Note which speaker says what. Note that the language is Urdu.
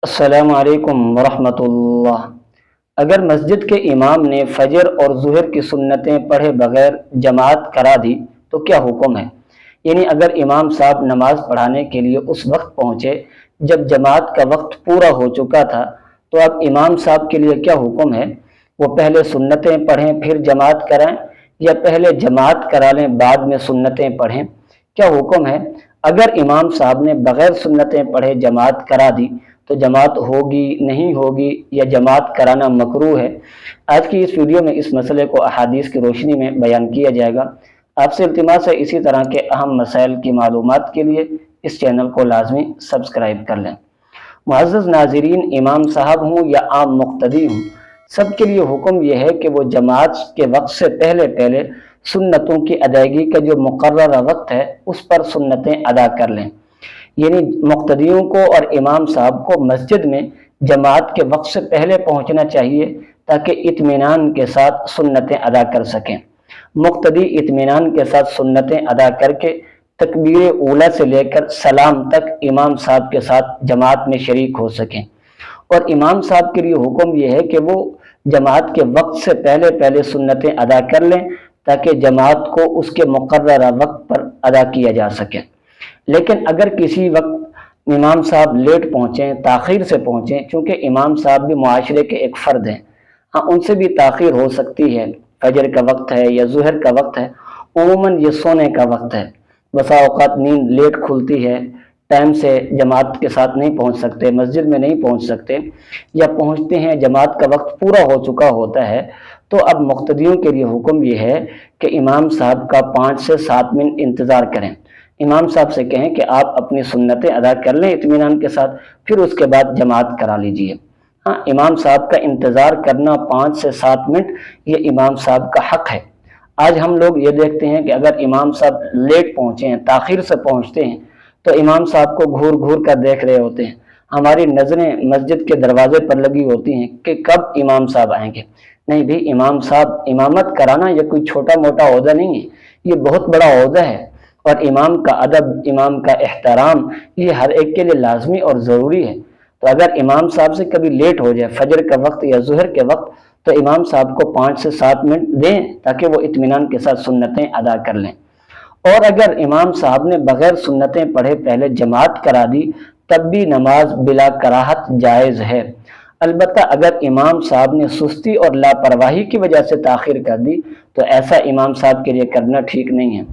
Speaker 1: السلام علیکم ورحمۃ اللہ۔ اگر مسجد کے امام نے فجر اور ظہر کی سنتیں پڑھے بغیر جماعت کرا دی تو کیا حکم ہے؟ یعنی اگر امام صاحب نماز پڑھانے کے لیے اس وقت پہنچے جب جماعت کا وقت پورا ہو چکا تھا، تو اب امام صاحب کے لیے کیا حکم ہے؟ وہ پہلے سنتیں پڑھیں پھر جماعت کرائیں، یا پہلے جماعت کرا لیں بعد میں سنتیں پڑھیں؟ کیا حکم ہے؟ اگر امام صاحب نے بغیر سنتیں پڑھے جماعت کرا دی تو جماعت ہوگی نہیں ہوگی، یا جماعت کرانا مکروہ ہے؟ آج کی اس ویڈیو میں اس مسئلے کو احادیث کی روشنی میں بیان کیا جائے گا۔ آپ سے التماس ہے اسی طرح کے اہم مسائل کی معلومات کے لیے اس چینل کو لازمی سبسکرائب کر لیں۔ معزز ناظرین، امام صاحب ہوں یا عام مقتدی ہوں، سب کے لیے حکم یہ ہے کہ وہ جماعت کے وقت سے پہلے سنتوں کی ادائیگی کا جو مقررہ وقت ہے اس پر سنتیں ادا کر لیں۔ یعنی مقتدیوں کو اور امام صاحب کو مسجد میں جماعت کے وقت سے پہلے پہنچنا چاہیے تاکہ اطمینان کے ساتھ سنتیں ادا کر سکیں۔ مقتدی اطمینان کے ساتھ سنتیں ادا کر کے تکبیر اولیٰ سے لے کر سلام تک امام صاحب کے ساتھ جماعت میں شریک ہو سکیں۔ اور امام صاحب کے لیے حکم یہ ہے کہ وہ جماعت کے وقت سے پہلے سنتیں ادا کر لیں تاکہ جماعت کو اس کے مقررہ وقت پر ادا کیا جا سکے۔ لیکن اگر کسی وقت امام صاحب لیٹ پہنچیں، تاخیر سے پہنچیں، چونکہ امام صاحب بھی معاشرے کے ایک فرد ہیں، ہاں ان سے بھی تاخیر ہو سکتی ہے، فجر کا وقت ہے یا ظہر کا وقت ہے، عموماً یہ سونے کا وقت ہے، بسا اوقات نیند لیٹ کھلتی ہے، ٹائم سے جماعت کے ساتھ نہیں پہنچ سکتے، مسجد میں نہیں پہنچ سکتے، یا پہنچتے ہیں جماعت کا وقت پورا ہو چکا ہوتا ہے، تو اب مقتدیوں کے لیے حکم یہ ہے کہ امام صاحب کا 5 سے 7 منٹ انتظار کریں۔ امام صاحب سے کہیں کہ آپ اپنی سنتیں ادا کر لیں اطمینان کے ساتھ، پھر اس کے بعد جماعت کرا لیجئے۔ ہاں، امام صاحب کا انتظار کرنا 5 سے 7 منٹ یہ امام صاحب کا حق ہے۔ آج ہم لوگ یہ دیکھتے ہیں کہ اگر امام صاحب لیٹ پہنچے ہیں، تاخیر سے پہنچتے ہیں، تو امام صاحب کو گھور گھور کر دیکھ رہے ہوتے ہیں۔ ہماری نظریں مسجد کے دروازے پر لگی ہوتی ہیں کہ کب امام صاحب آئیں گے۔ نہیں بھی، امام صاحب امامت کرانا یہ کوئی چھوٹا موٹا عہدہ نہیں ہے، یہ بہت بڑا عہدہ ہے، اور امام کا ادب، امام کا احترام یہ ہر ایک کے لیے لازمی اور ضروری ہے۔ تو اگر امام صاحب سے کبھی لیٹ ہو جائے فجر کا وقت یا ظہر کے وقت، تو امام صاحب کو 5 سے 7 منٹ دیں تاکہ وہ اطمینان کے ساتھ سنتیں ادا کر لیں۔ اور اگر امام صاحب نے بغیر سنتیں پڑھے پہلے جماعت کرا دی تب بھی نماز بلا کراہت جائز ہے۔ البتہ اگر امام صاحب نے سستی اور لاپرواہی کی وجہ سے تاخیر کر دی تو ایسا امام صاحب کے لیے کرنا ٹھیک نہیں ہے۔